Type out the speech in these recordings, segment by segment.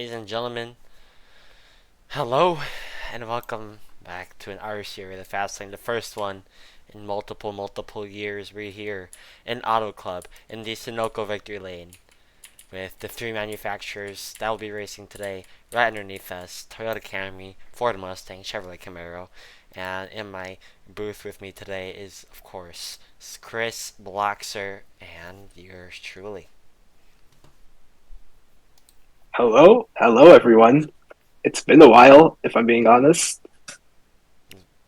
ladies and gentlemen. Hello, and welcome back to an RSCRA, the Fast Lane, the first one in multiple years. We're here in Auto Club in the Sunoco Victory Lane with the three manufacturers that will be racing today. Right underneath us, Toyota Camry, Ford Mustang, Chevrolet Camaro, and in my booth with me today is, of course, Chris Bloxer and yours truly. Hello everyone. It's been a while, if I'm being honest.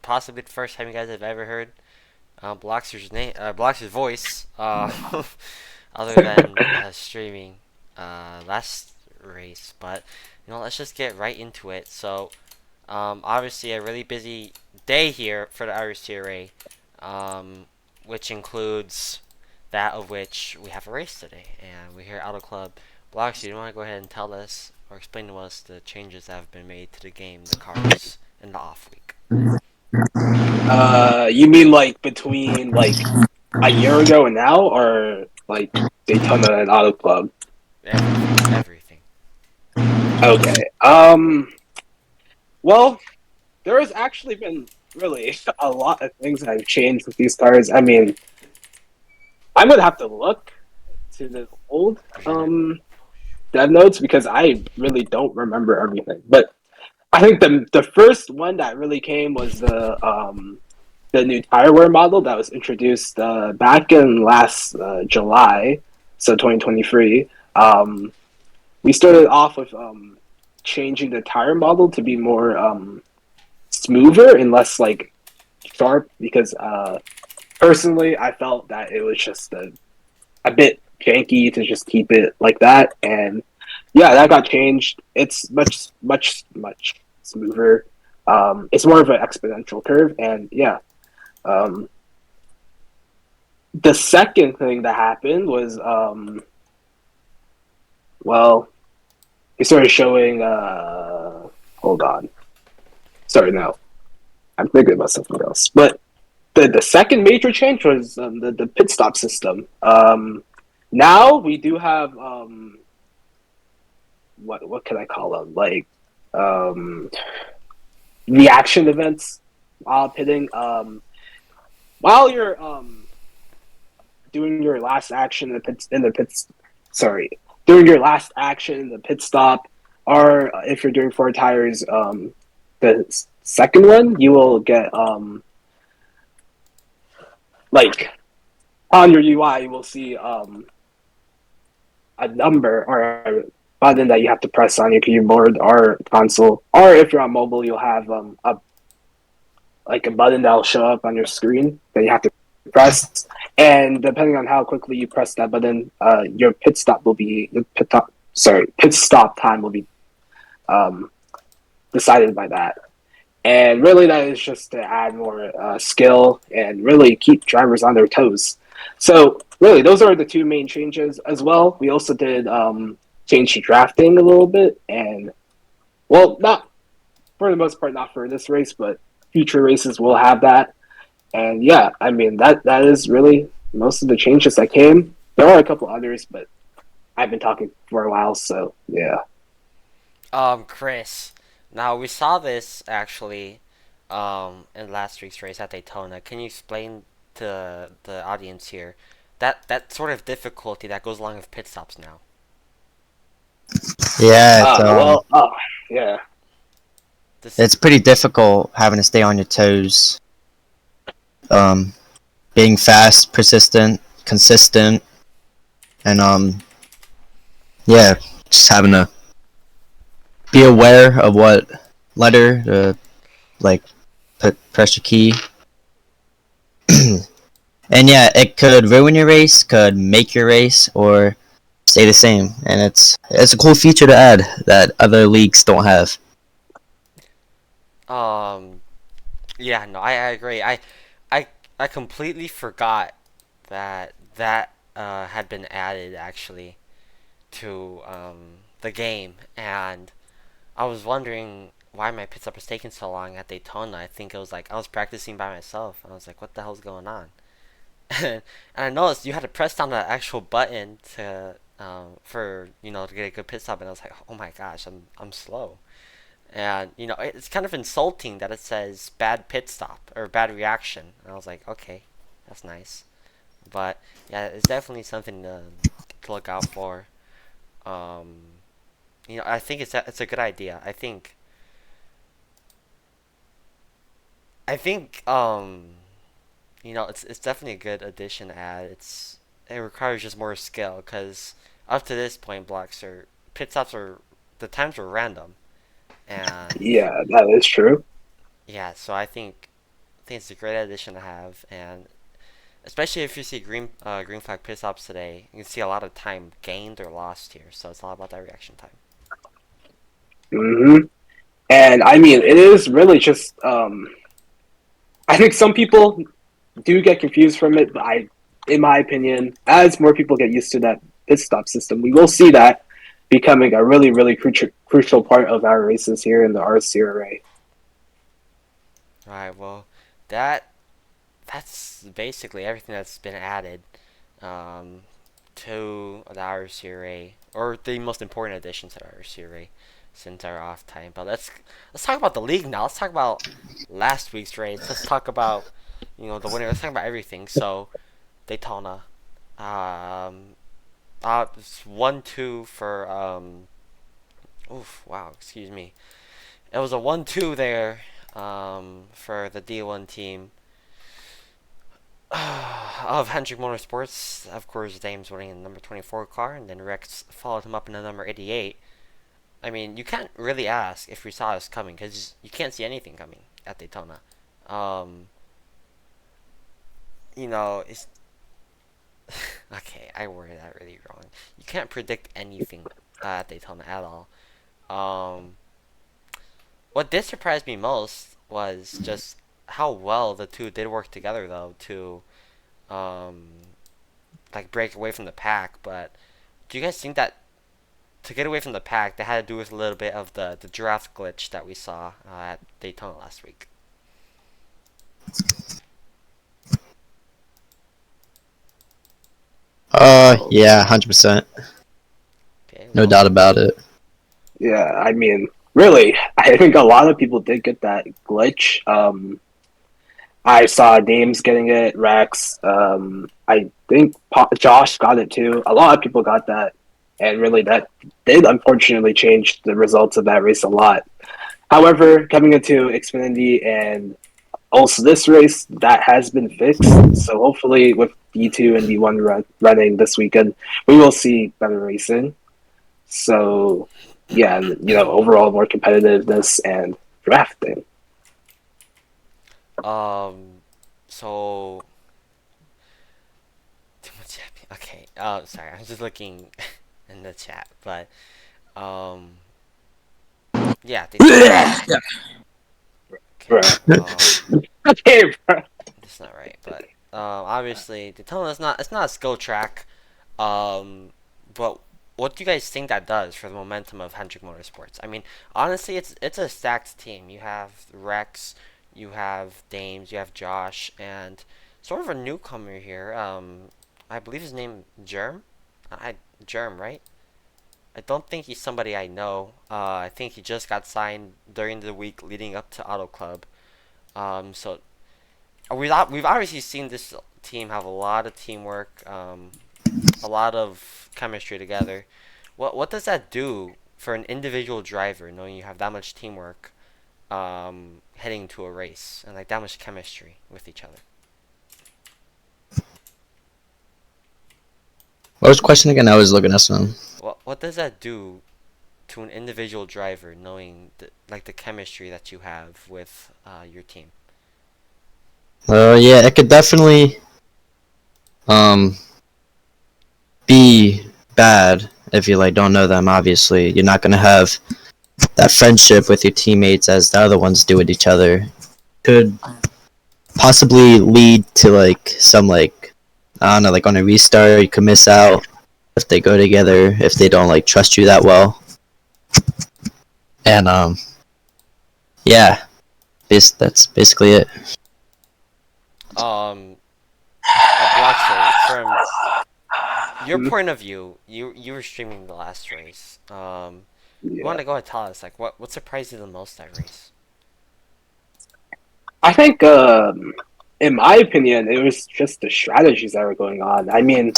Possibly the first time you guys have ever heard Bloxer's voice, other than streaming last race. But let's just get right into it. So, obviously, a really busy day here for the RSCRA, which includes that of which we have a race today, and we're here at Auto Club. Bloxer, you want to go ahead and tell us or explain to us the changes that have been made to the game, the cars, in the off week? You mean like between like a year ago and now, or like Daytona and Auto Club? Everything, everything. Okay. Well, there has actually been really a lot of things that have changed with these cars. I mean, I'm gonna have to look to the old dev notes because I really don't remember everything. But I think the first one that really came was the new tire wear model that was introduced back in last July, so 2023. We started off with changing the tire model to be more smoother and less like sharp because personally I felt that it was just a bit janky to just keep it like that, and yeah, that got changed. It's much smoother. It's more of an exponential curve, and yeah. Um, the second thing that happened was, well, he started showing. Hold on, sorry, no, I'm thinking about something else. But the second major change was the pit stop system. Now we do have what can I call them, like um, reaction events while pitting. While you're doing your last action in the pits, sorry, doing your last action in the pit stop, or if you're doing four tires, the second one you will get like on your UI you will see a number or a button that you have to press on your keyboard or console, or if you're on mobile you'll have a button that'll show up on your screen that you have to press. And depending on how quickly you press that button, your pit stop time will be um, decided by that. And really, that is just to add more skill and really keep drivers on their toes. So really, those are the two main changes as well. We also did change the drafting a little bit, and well, not for the most part, not for this race, but future races will have that. And yeah, I mean that is really most of the changes that came. There are a couple others, but I've been talking for a while, so yeah. Chris. Now we saw this actually, in last week's race at Daytona. Can you explain to the audience here that sort of difficulty that goes along with pit stops now? Yeah, Oh yeah. This. it's pretty difficult having to stay on your toes. Um, Being fast, persistent, consistent, and yeah, just having to be aware of what letter to like press your key. And yeah, it could ruin your race, could make your race, or stay the same. And it's a cool feature to add that other leagues don't have. Um. Yeah. No. I agree. I. I completely forgot that had been added actually to the game, and I was wondering why my pit stop was taking so long at Daytona. I think it was like I was practicing by myself. I was like, what the hell's going on? And I noticed you had to press down the actual button to for to get a good pit stop, and I was like, oh my gosh, I'm slow. And it's kind of insulting that it says bad pit stop or bad reaction. And I was like, okay, that's nice, but yeah, it's definitely something to look out for. Um, I think it's a good idea. I think it's definitely a good addition to add. It requires just more skill because up to this point, blocks or pit stops are the times were random, and Yeah, that is true. yeah, so I think it's a great addition to have, and especially if you see green flag pit stops today, you can see a lot of time gained or lost here. So it's all about that reaction time. hmm And I mean, it is really just. I think some people do get confused from it, but in my opinion, as more people get used to that pit stop system, we will see that becoming a really, really crucial part of our races here in the RSCRA. All right, well, that that's basically everything that's been added um, to the RSCRA, or the most important addition to the RSCRA since our off time. But let's talk about the league now. Let's talk about last week's race. Let's talk about the winner. Let's talk about everything. So Daytona, um, it's 1-2 for oof, wow, excuse me. It was a 1-2 there for the D1 team of Hendrick Motorsports. Of course, Dame's winning in the number 24 car, and then Rex followed him up in the number 88. I mean, you can't really ask if we saw this coming because you can't see anything coming at Daytona. Um, it's okay. I worded that really wrong. You can't predict anything at Daytona at all. Um, what did surprise me most was just how well the two did work together, though, to um, like break away from the pack. But do you guys think that to get away from the pack, that had to do with a little bit of the draft glitch that we saw at Daytona last week? Oh, Yeah, 100%. Okay, No well, doubt about it. yeah, I mean, really, I think a lot of people did get that glitch. I saw Dames getting it, Rex. I think Josh got it too. A lot of people got that, and really, that did unfortunately change the results of that race a lot. However, coming into Xfinity and also this race, that has been fixed. So hopefully, with D2 and D1 running this weekend, we will see better racing. So yeah, and overall more competitiveness and drafting. um, so too much happy. Okay, sorry, I'm just looking in the chat, but um, yeah, Daytona. Okay, Okay, bro. that's not right, but obviously Daytona is not. It's not a skill track. Um, but what do you guys think that does for the momentum of Hendrick Motorsports? I mean, honestly, it's a stacked team. You have Rex, you have Dames, you have Josh, and sort of a newcomer here. I believe his name Germ. Germ, right? I don't think he's somebody I know. I think he just got signed during the week leading up to Auto Club. So we've obviously seen this team have a lot of teamwork. A lot of chemistry together. What does that do for an individual driver, knowing you have that much teamwork, heading to a race and like that much chemistry with each other? What was the question again? I was looking at some. What does that do to an individual driver, knowing the chemistry that you have with your team? Yeah, it could definitely um be bad if you like don't know them. Obviously, you're not gonna have that friendship with your teammates as the other ones do with each other. Could possibly lead to like some like I don't know, like on a restart you could miss out if they go together if they don't like trust you that well. And yeah, that's basically it. Um, Bloxer, from your point of view, you were streaming the last race. You want Yeah. to go and tell us like what surprised you the most that race? I think, in my opinion, it was just the strategies that were going on. I mean,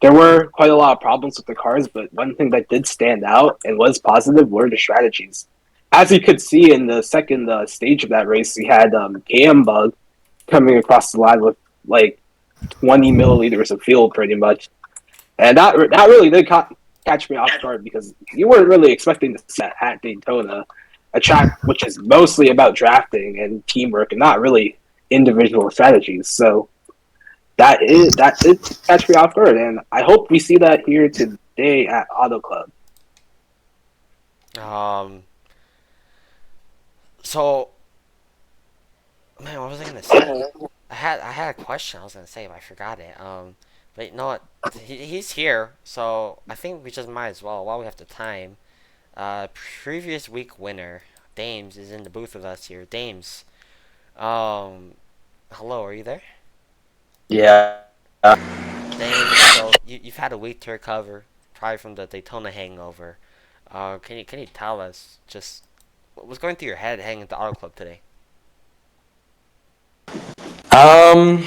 there were quite a lot of problems with the cars, but one thing that did stand out and was positive were the strategies. As you could see in the second stage of that race, we had KM Bug coming across the line with like 20 milliliters of fuel, pretty much, and that really did catch me off guard because you weren't really expecting to see that at Daytona, a track which is mostly about drafting and teamwork and not really individual strategies. So that did catch me off guard, and I hope we see that here today at Auto Club. Um, so man, what was I gonna say? I had a question I was gonna say, but I forgot it. But you know what? He's here, so I think we just might as well while we have the time. Previous week winner Dames is in the booth with us here. Dames, um, hello, are you there? Yeah. Dames, so you've had a week to recover, probably from the Daytona hangover. Can you tell us just what was going through your head hanging at the auto club today? Um.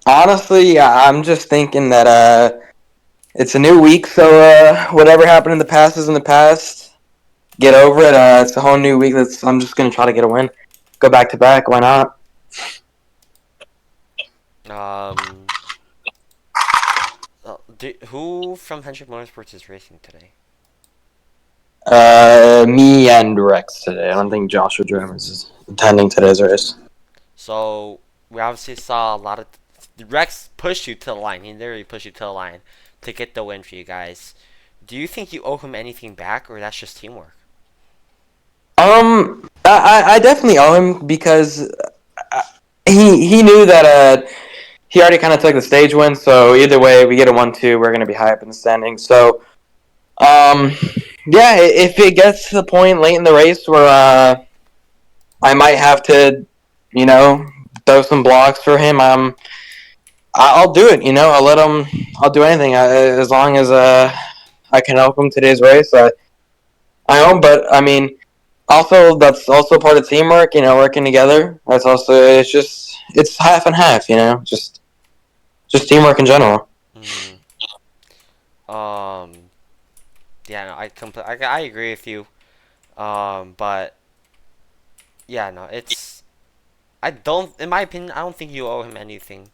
Honestly, I'm just thinking that it's a new week, so whatever happened in the past is in the past. Get over it. It's a whole new week. I'm just gonna try to get a win. Go back to back. Why not? Um, who from Hendrick Motorsports is racing today? Me and Rex today. I don't think Joshua Jermis is attending today's race. So we obviously saw a lot of Rex pushed you to the line. He literally pushed you to the line to get the win for you guys. Do you think you owe him anything back, or that's just teamwork? I definitely owe him because uh, he knew that he already kind of took the stage win. So either way, we get a 1-2. We're gonna be high up in the standings. So Um, yeah, if it gets to the point late in the race where I might have to, you know, throw some blocks for him, I'll do it. I'll let him. I'll do anything as long as I can help him today's race. I own, but I mean, also that's also part of teamwork. Working together. That's also it's half and half. Just teamwork in general. Mm, um, yeah, no, I agree with you. But yeah, no, I don't, in my opinion, I don't think you owe him anything.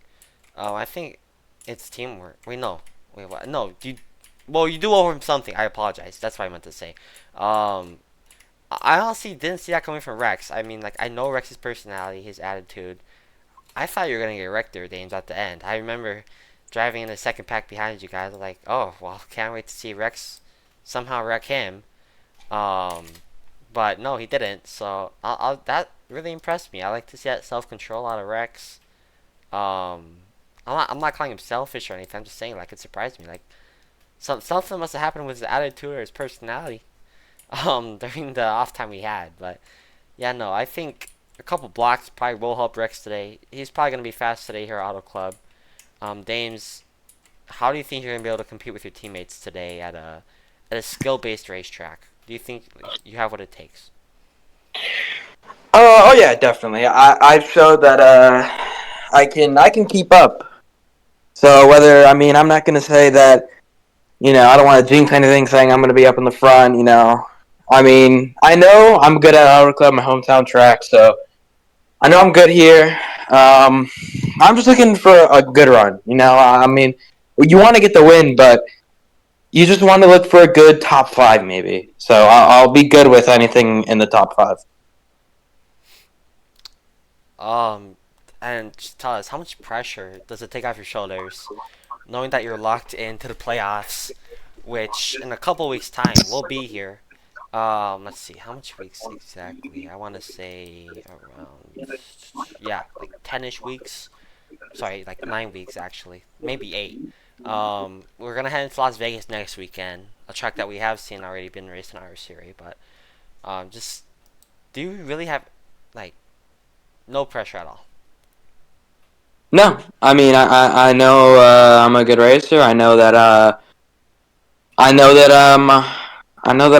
I think it's teamwork. Wait, no, wait, what? No, well, you do owe him something. I apologize. That's what I meant to say. Um, I honestly didn't see that coming from Rex. I mean, like, I know Rex's personality, his attitude. I thought you were gonna get wrecked there, Dames, at the end. I remember driving in the second pack behind you guys. Like, oh well, can't wait to see Rex somehow wreck him. Um, but no, he didn't. So that really impressed me. I like to see that self control out of Rex. Um, I'm not calling him selfish or anything. I'm just saying like it surprised me. Like something must have happened with his attitude or his personality. During the off time we had. But yeah, no, I think a couple blocks probably will help Rex today. He's probably gonna be fast today here at Auto Club. Dames, how do you think you're gonna be able to compete with your teammates today at a skill based racetrack? Do you think you have what it takes? Oh yeah, definitely. I've showed that I can keep up. So I'm not gonna say that I don't want to jinx anything, saying I'm gonna be up in the front. I know I'm good at Auto Club, my hometown track, so I know I'm good here. I'm just looking for a good run. You want to get the win, but you just want to look for a good top five, maybe. So I'll be good with anything in the top five. Um, and just tell us how much pressure does it take off your shoulders, knowing that you're locked into the playoffs, which in a couple weeks' time will be here. Let's see, how much weeks exactly? I want to say around, yeah, like 10-ish weeks. Sorry, like 9 weeks actually, maybe 8. We're gonna head into Las Vegas next weekend, a track that we have seen already been raced in RSCRA, but just do you really have like no pressure at all? No, I mean I know I'm a good racer. I know that I know that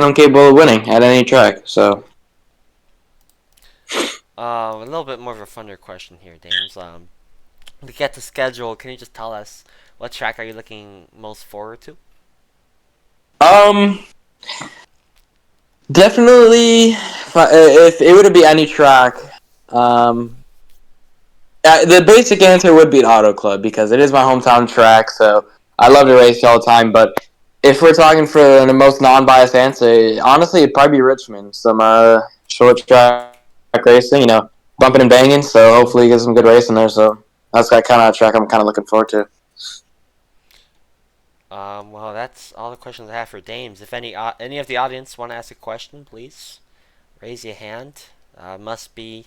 I'm capable of winning at any track. So A little bit more of a funner question here, Dames. To get the schedule, can you just tell us what track are you looking most forward to? um definitely if it would be any track, um the basic answer would be an Auto Club because it is my hometown track. So I love to race all the time. But if we're talking for the most non-biased answer, honestly, it'd probably be Richmond. Some short track racing, bumping and banging. So hopefully, get some good racing there. So that's that kind of track I'm kind of looking forward to. Well, that's all the questions I have for Dames. If any of the audience want to ask a question, please raise your hand. Must be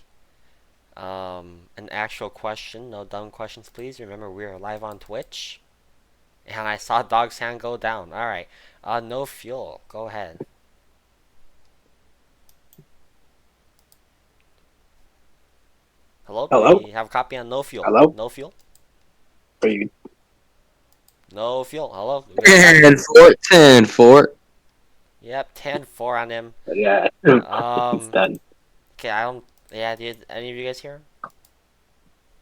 an actual question. No dumb questions, please. Remember, we are live on Twitch. And I saw Dog's hand go down. All right. No fuel. Go ahead. Hello. Hello, We have a copy on no fuel. hello. No fuel. Are you? No fuel. Hello. We got a copy. 10-4. Yep. 10-4 on him. Yeah, it's Um. done. Okay. I don't. Yeah. Did any of you guys hear him?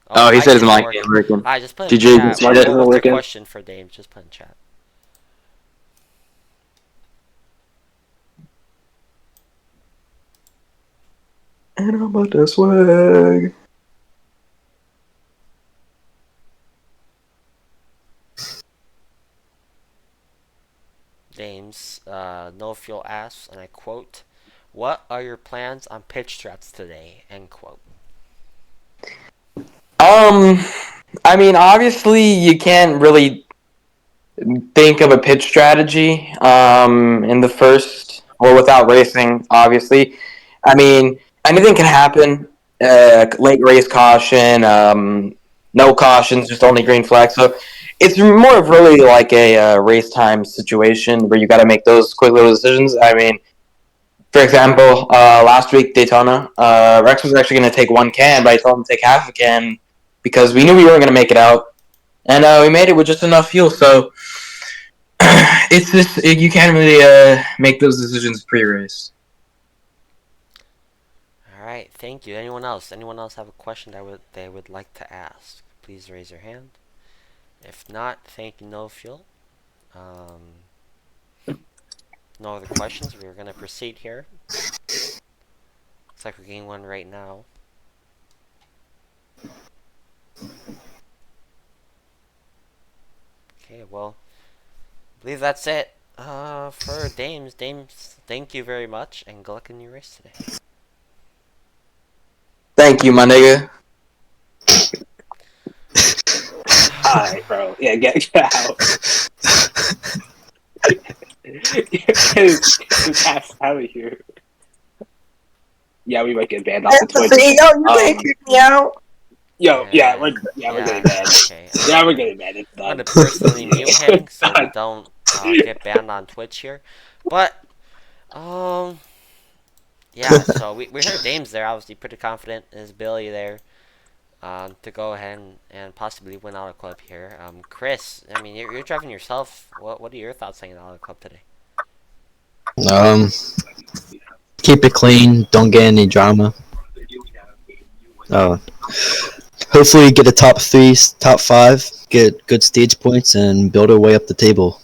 Oh, Oh, his he mic said his isn't mic ain't working. working. Alright, just put in GG. chat. Smart isn't What's your working. question for Dame? Just put in chat. And I'm about to swag. Dames, no fuel asks, and I quote, "What are your plans on pitch strats today?" End quote. Um, I mean, obviously, you can't really think of a pitch strategy in the first or without racing. Obviously, I mean, anything can happen. Late race caution, no cautions, just only green flag. So it's more of really like a race time situation where you got to make those quick little decisions. I mean, for example, last week Daytona, Rex was actually going to take one can, but I told him to take half a can because we knew we weren't going to make it out, and we made it with just enough fuel. So it's just you can't really make those decisions pre-race. All right, thank you. Anyone else? Anyone else have a question that they would like to ask? Please raise your hand. If not, thank you. No fuel. Um, no other questions. We're gonna proceed here. Looks like we're getting one right now. Okay, well, I believe that's it. For Dames. Dames, thank you very much, and good luck in your race today. Thank you, my nigga. Alright, bro. Yeah, get out. Get his ass out of here. Yeah, we might get banned off the Twitch. You can't kick me out. Yo, yeah, Yeah, we're getting banned. okay. Yeah, we're getting banned. It's I'm done. gonna personally mute him so we Done. don't get banned on Twitch here. But yeah. So we heard Dames there, obviously pretty confident in his ability there, to go ahead and possibly win out of club here. Chris, I mean you're driving yourself. What are your thoughts on out of club today? Um, keep it clean. Don't get any drama. Uh, hopefully get a top three, top five, get good stage points, and build our way up the table.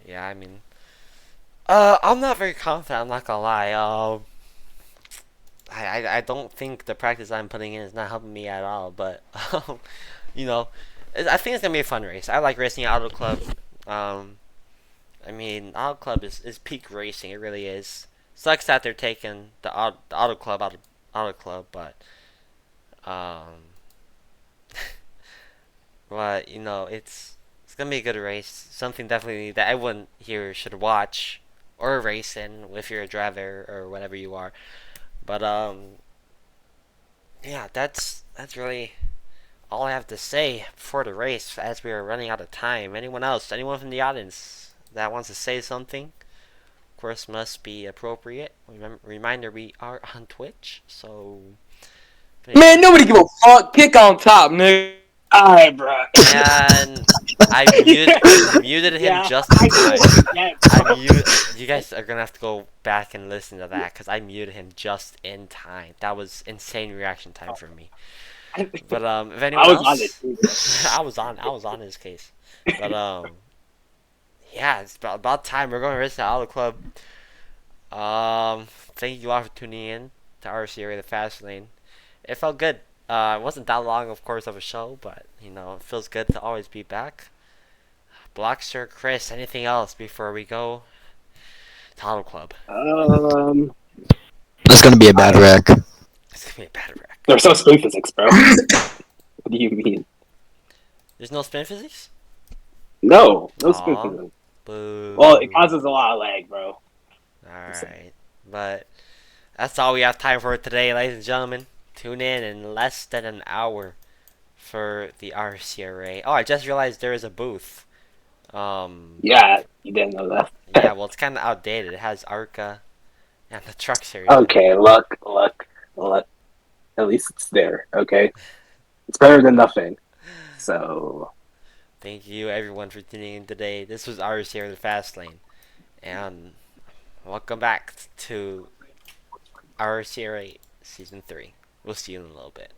Yeah, I mean, I'm not very confident. I'm not gonna lie. I don't think the practice I'm putting in is not helping me at all. But you know, I think it's gonna be a fun race. I like racing at Auto Club. Um, I mean, Auto Club is peak racing. It really is. Sucks that they're taking the Auto Club out of Auto Club, um, but it's gonna be a good race. Something definitely that everyone here should watch or race in if you're a driver or whatever you are. But yeah, that's really all I have to say before the race, as we are running out of time. Anyone else? Anyone from the audience that wants to say something? Of course, must be appropriate. Reminder: we are on Twitch, so But yeah. Man, nobody give a fuck. Kick on top, nigga. Alright, bro. And I muted him Yeah, just in I do time. it again, I bro. mute. You guys are gonna have to go back and listen to that because I muted him just in time. That was insane reaction time for me. But if I anyone was on it else, too, bro. I was on his case. But yeah, it's about time we're going to race the Auto Club. Thank you all for tuning in to RSCRA the Fast Lane. It felt good. It wasn't that long, of course, of a show, but it feels good to always be back. Blockster, Chris, anything else before we go to Auto Club? Um, It's gonna be a bad I, wreck. It's gonna be a bad wreck. there's no spin physics, bro. What do you mean? There's no spin physics? No spin Aw, physics. Well, it boo. causes a lot of lag, bro. Alright, but that's all we have time for today, ladies and gentlemen. Tune in less than an hour for the RCRA. Oh, I just realized there is a booth. Um, Yeah, you didn't know yeah, that. well, it's kind of outdated. It has ARCA and the truck series in it. Okay, look. At least it's there. Okay, it's better than nothing. So Thank you, everyone, for tuning in today. This was RCRA the Fast Lane, and welcome back to RCRA Season 3. We'll see you in a little bit.